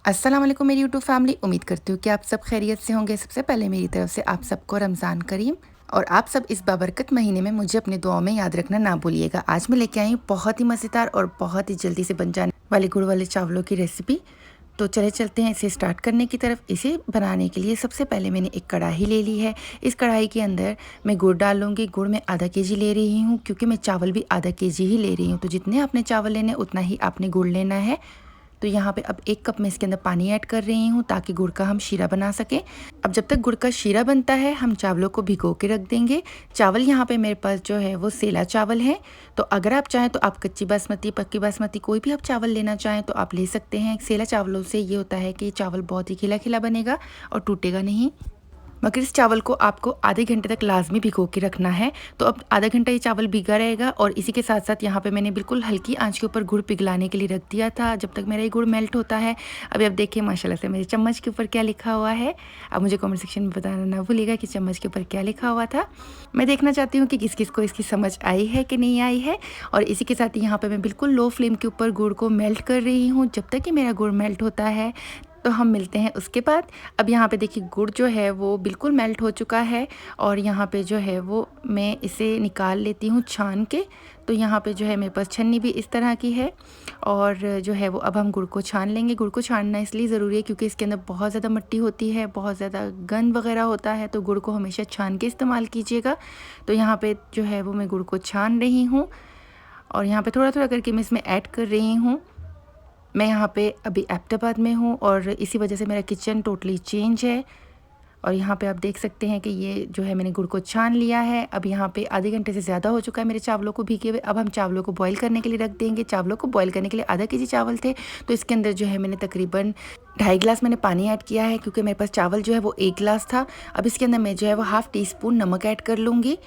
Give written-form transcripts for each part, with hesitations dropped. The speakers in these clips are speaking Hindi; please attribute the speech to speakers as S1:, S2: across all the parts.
S1: अस्सलाम वालेकुम मेरी यूट्यूब फैमिली। उम्मीद करती हूँ कि आप सब खैरियत से होंगे। सबसे पहले मेरी तरफ से आप सबको रमज़ान करीम। और आप सब इस बाबरकत महीने में मुझे अपनी दुआओं में याद रखना ना भूलिएगा। आज मैं लेके आई हूँ बहुत ही मज़ेदार और बहुत ही जल्दी से बन जाने वाले गुड़ वाले चावलों की रेसिपी। तो चले चलते हैं इसे स्टार्ट करने की तरफ। इसे बनाने के लिए सबसे पहले मैंने एक कढ़ाई ले ली है। इस कढ़ाई के अंदर मैं गुड़ डाल लूँगी। गुड़ मैं आधा केजी ले रही हूँ क्योंकि मैं चावल भी आधा केजी ही ले रही हूँ। तो जितने आपने चावल लेने उतना ही आपने गुड़ लेना है। तो यहाँ पे अब 1 कप मैं इसके अंदर पानी ऐड कर रही हूँ ताकि गुड़ का हम शीरा बना सकें। अब जब तक गुड़ का शीरा बनता है हम चावलों को भिगो के रख देंगे। चावल यहाँ पे मेरे पास जो है वो सेला चावल है। तो अगर आप चाहें तो आप कच्ची बासमती, पक्की बासमती कोई भी आप चावल लेना चाहें तो आप ले सकते हैं। सेला चावलों से ये होता है कि चावल बहुत ही खिला खिला बनेगा और टूटेगा नहीं। मगर इस चावल को आपको आधे घंटे तक लाजमी भिगो के रखना है। तो अब आधा घंटा ये चावल भीगा रहेगा और इसी के साथ साथ यहाँ पे मैंने बिल्कुल हल्की आंच के ऊपर गुड़ पिघलाने के लिए रख दिया था जब तक मेरा ये गुड़ मेल्ट होता है। अभी आप देखिए माशाल्लाह से मेरे चम्मच के ऊपर क्या लिखा हुआ है। अब मुझे कमेंट सेक्शन में बताना ना भूलिएगा कि चम्मच के ऊपर क्या लिखा हुआ था। मैं देखना चाहती हूँ कि किस किस को इसकी समझ आई है कि नहीं आई है। और इसी के साथ यहाँ पर मैं बिल्कुल लो फ्लेम के ऊपर गुड़ को मेल्ट कर रही हूँ। जब तक कि मेरा गुड़ मेल्ट होता है तो हम मिलते हैं उसके बाद। अब यहाँ पे देखिए गुड़ जो है वो बिल्कुल मेल्ट हो चुका है और यहाँ पे जो है वो मैं इसे निकाल लेती हूँ छान के। तो यहाँ पे जो है मेरे पास छन्नी भी इस तरह की है और जो है वो अब हम गुड़ को छान लेंगे। गुड़ को छानना इसलिए ज़रूरी है क्योंकि इसके अंदर बहुत ज़्यादा मिट्टी होती है, बहुत ज़्यादा गंद वगैरह होता है। तो गुड़ को हमेशा छान के इस्तेमाल कीजिएगा। तो यहाँ पर जो है वो मैं गुड़ को छान रही हूँ और यहाँ पर थोड़ा थोड़ा करके मैं इसमें ऐड कर रही हूँ। मैं यहाँ पे अभी एबटाबाद में हूँ और इसी वजह से मेरा किचन टोटली चेंज है। और यहाँ पे आप देख सकते हैं कि ये जो है मैंने गुड़ को छान लिया है। अब यहाँ पे आधे घंटे से ज़्यादा हो चुका है मेरे चावलों को भीगे हुए। अब हम चावलों को बॉईल करने के लिए रख देंगे। चावलों को बॉईल करने के लिए आधा केजी चावल थे तो इसके अंदर जो है मैंने तकरीबन 2.5 गिलास मैंने पानी ऐड किया है क्योंकि मेरे पास चावल जो है वो 1 गिलास था। अब इसके अंदर मैं जो है वो हाफ़ टी स्पून नमक ऐड कर लूँगी।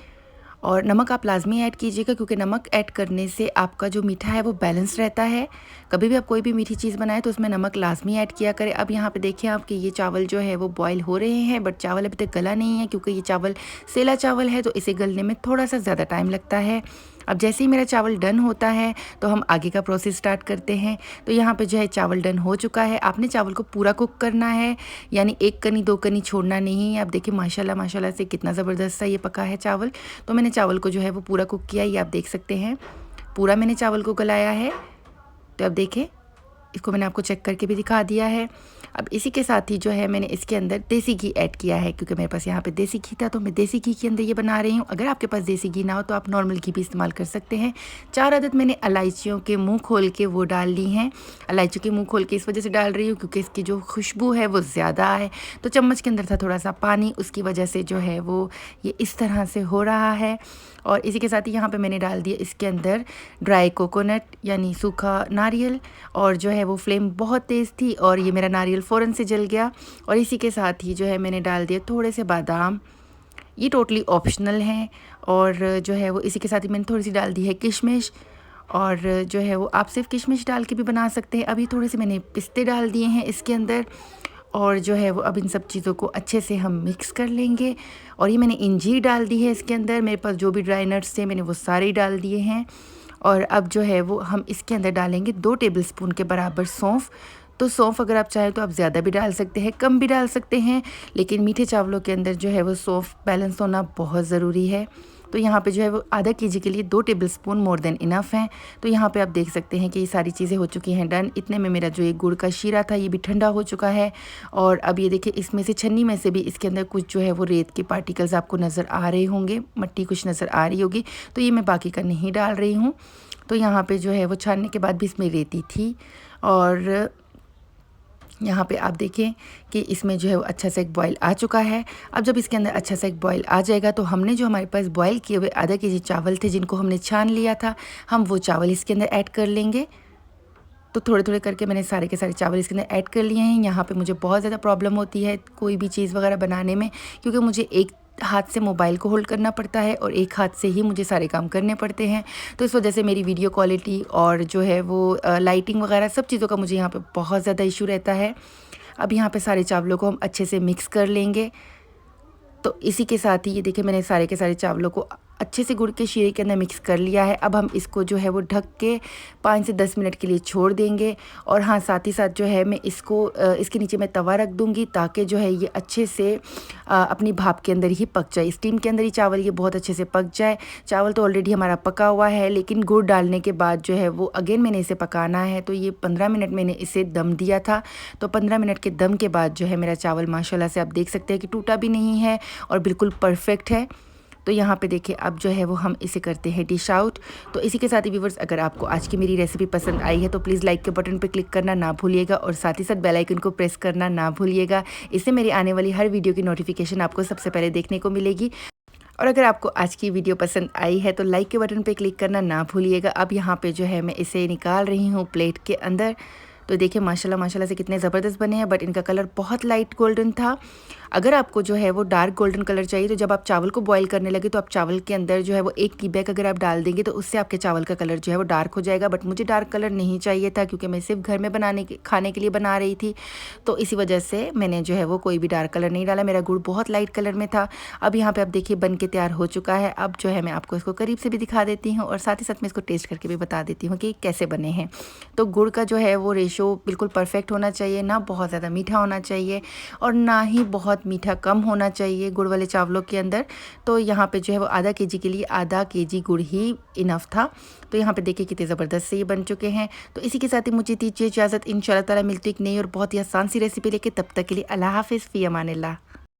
S1: और नमक आप लाजमी ऐड कीजिएगा क्योंकि नमक ऐड करने से आपका जो मीठा है वो बैलेंस रहता है। कभी भी आप कोई भी मीठी चीज़ बनाएं तो उसमें नमक लाजमी ऐड किया करें। अब यहाँ पे देखिए आप कि ये चावल जो है वो बॉईल हो रहे हैं बट चावल अभी तक गला नहीं है क्योंकि ये चावल सेला चावल है तो इसे गलने में थोड़ा सा ज़्यादा टाइम लगता है। अब जैसे ही मेरा चावल डन होता है तो हम आगे का प्रोसेस स्टार्ट करते हैं। तो यहाँ पे जो है चावल डन हो चुका है। आपने चावल को पूरा कुक करना है, यानी 1 कनी 2 कनी छोड़ना नहीं है। आप देखिए माशाल्लाह माशाल्लाह से कितना ज़बरदस्त सा ये पका है चावल। तो मैंने चावल को जो है वो पूरा कुक किया, ये आप देख सकते हैं पूरा मैंने चावल को गलाया है। तो अब देखें इसको मैंने आपको चेक करके भी दिखा दिया है। अब इसी के साथ ही जो है मैंने इसके अंदर देसी घी ऐड किया है क्योंकि मेरे पास यहाँ पे देसी घी था तो मैं देसी घी के अंदर ये बना रही हूँ। अगर आपके पास देसी घी ना हो तो आप नॉर्मल घी भी इस्तेमाल कर सकते हैं। 4 अदद मैंने इलायचियों के मुंह खोल के वो डाल ली हैं। इलायचियों के मुंह खोल के इस वजह से डाल रही हूँ क्योंकि इसकी जो खुशबू है वो ज़्यादा है। तो चम्मच के अंदर था थोड़ा सा पानी, उसकी वजह से जो है वो ये इस तरह से हो रहा है। और इसी के साथ ही यहाँ पे मैंने डाल दिया इसके अंदर ड्राई कोकोनट यानी सूखा नारियल। और जो है वो फ्लेम बहुत तेज़ थी और ये मेरा नारियल फ़ौरन से जल गया। और इसी के साथ ही जो है मैंने डाल दिया थोड़े से बादाम, ये टोटली ऑप्शनल हैं। और जो है वो इसी के साथ ही मैंने थोड़ी सी डाल दी है किशमिश। और जो है वो आप सिर्फ किशमिश डाल के भी बना सकते हैं। अभी थोड़े से मैंने पिस्ते डाल दिए हैं इसके अंदर। और जो है वो अब इन सब चीज़ों को अच्छे से हम मिक्स कर लेंगे। और ये मैंने इंजीर डाल दी है इसके अंदर। मेरे पास जो भी ड्राई नट्स थे मैंने वो सारे डाल दिए हैं। और अब जो है वो हम इसके अंदर डालेंगे 2 टेबलस्पून के बराबर सौंफ। तो सौंफ अगर आप चाहें तो आप ज़्यादा भी डाल सकते हैं, कम भी डाल सकते हैं, लेकिन मीठे चावलों के अंदर जो है वो सौंफ बैलेंस होना बहुत ज़रूरी है। तो यहाँ पे जो है वो आधा केजी के लिए 2 टेबलस्पून मोर देन इनफ हैं। तो यहाँ पे आप देख सकते हैं कि ये सारी चीज़ें हो चुकी हैं डन। इतने में मेरा जो ये गुड़ का शीरा था ये भी ठंडा हो चुका है। और अब ये देखिए इसमें से छन्नी में से भी इसके अंदर कुछ जो है वो रेत के पार्टिकल्स आपको नज़र आ रहे होंगे, मिट्टी कुछ नज़र आ रही होगी। तो ये मैं बाकी का नहीं डाल रही हूँ। तो यहाँ पे जो है वो छानने के बाद भी इसमें रेती थी। और यहाँ पे आप देखें कि इसमें जो है वो अच्छा सा एक बॉयल आ चुका है। अब जब इसके अंदर अच्छा सा एक बॉयल आ जाएगा तो हमने जो हमारे पास बॉयल किए हुए आधा केजी चावल थे जिनको हमने छान लिया था, हम वो चावल इसके अंदर ऐड कर लेंगे। तो थोड़े थोड़े करके मैंने सारे के सारे चावल इसके अंदर ऐड कर लिए हैं। यहाँ पे मुझे बहुत ज़्यादा प्रॉब्लम होती है कोई भी चीज़ वगैरह बनाने में क्योंकि मुझे एक हाथ से मोबाइल को होल्ड करना पड़ता है और एक हाथ से ही मुझे सारे काम करने पड़ते हैं। तो इस वजह से मेरी वीडियो क्वालिटी और जो है वो लाइटिंग वगैरह सब चीज़ों का मुझे यहाँ पे बहुत ज़्यादा इशू रहता है। अब यहाँ पे सारे चावलों को हम अच्छे से मिक्स कर लेंगे। तो इसी के साथ ही ये देखिए मैंने सारे के सारे चावलों को अच्छे से गुड़ के शीरे के अंदर मिक्स कर लिया है। अब हम इसको जो है वो ढक के 5 से 10 मिनट के लिए छोड़ देंगे। और हाँ, साथ ही साथ जो है मैं इसको इसके नीचे मैं तवा रख दूँगी ताकि जो है ये अच्छे से अपनी भाप के अंदर ही पक जाए, स्टीम के अंदर ही चावल ये बहुत अच्छे से पक जाए। चावल तो ऑलरेडी हमारा पका हुआ है, लेकिन गुड़ डालने के बाद जो है वो अगेन मैंने इसे पकाना है। तो ये 15 मिनट मैंने इसे दम दिया था। तो 15 मिनट के दम के बाद जो है मेरा चावल माशाल्लाह से आप देख सकते हैं कि टूटा भी नहीं है और बिल्कुल परफेक्ट है। तो यहाँ पे देखिए अब जो है वो हम इसे करते हैं डिश आउट। तो इसी के साथ ही व्यूवर्स, अगर आपको आज की मेरी रेसिपी पसंद आई है तो प्लीज़ लाइक के बटन पे क्लिक करना ना भूलिएगा और साथ ही साथ बेल आइकन को प्रेस करना ना भूलिएगा। इससे मेरी आने वाली हर वीडियो की नोटिफिकेशन आपको सबसे पहले देखने को मिलेगी। और अगर आपको आज की वीडियो पसंद आई है तो लाइक के बटन पे क्लिक करना ना भूलिएगा। अब यहाँ पे जो है मैं इसे निकाल रही हूँ प्लेट के अंदर। तो देखिए माशाल्लाह माशाल्लाह से कितने ज़बरदस्त बने हैं, बट इनका कलर बहुत लाइट गोल्डन था। अगर आपको जो है वो डार्क गोल्डन कलर चाहिए तो जब आप चावल को बॉईल करने लगे तो आप चावल के अंदर जो है वो 1 टी बैग अगर आप डाल देंगे तो उससे आपके चावल का कलर जो है वो डार्क हो जाएगा। बट मुझे डार्क कलर नहीं चाहिए था क्योंकि मैं सिर्फ घर में खाने के लिए बना रही थी। तो इसी वजह से मैंने जो है वो कोई भी डार्क कलर नहीं डाला। मेरा गुड़ बहुत लाइट कलर में था। अब यहाँ पे आप देखिए बन के तैयार हो चुका है। अब जो है मैं आपको इसको करीब से भी दिखा देती हूँ और साथ ही साथ मैं इसको टेस्ट करके भी बता देती हूँ कि कैसे बने हैं। तो गुड़ का जो है वो रेशो बिल्कुल परफेक्ट होना चाहिए, ना बहुत ज़्यादा मीठा होना चाहिए और ना ही बहुत मीठा कम होना चाहिए गुड़ वाले चावलों के अंदर। तो यहाँ पे जो है वो आधा केजी के लिए आधा केजी गुड़ ही इनफ था। तो यहाँ पे देखिए कितने ज़बरदस्त से ये बन चुके हैं। तो इसी के साथ ही मुझे दीजिए इजाज़त। इंशाल्लाह ताला मिलती एक नई और बहुत ही आसान सी रेसिपी लेके, तब तक के लिए अल्लाह हाफ़िज़, फ़ी अमानिल्लाह।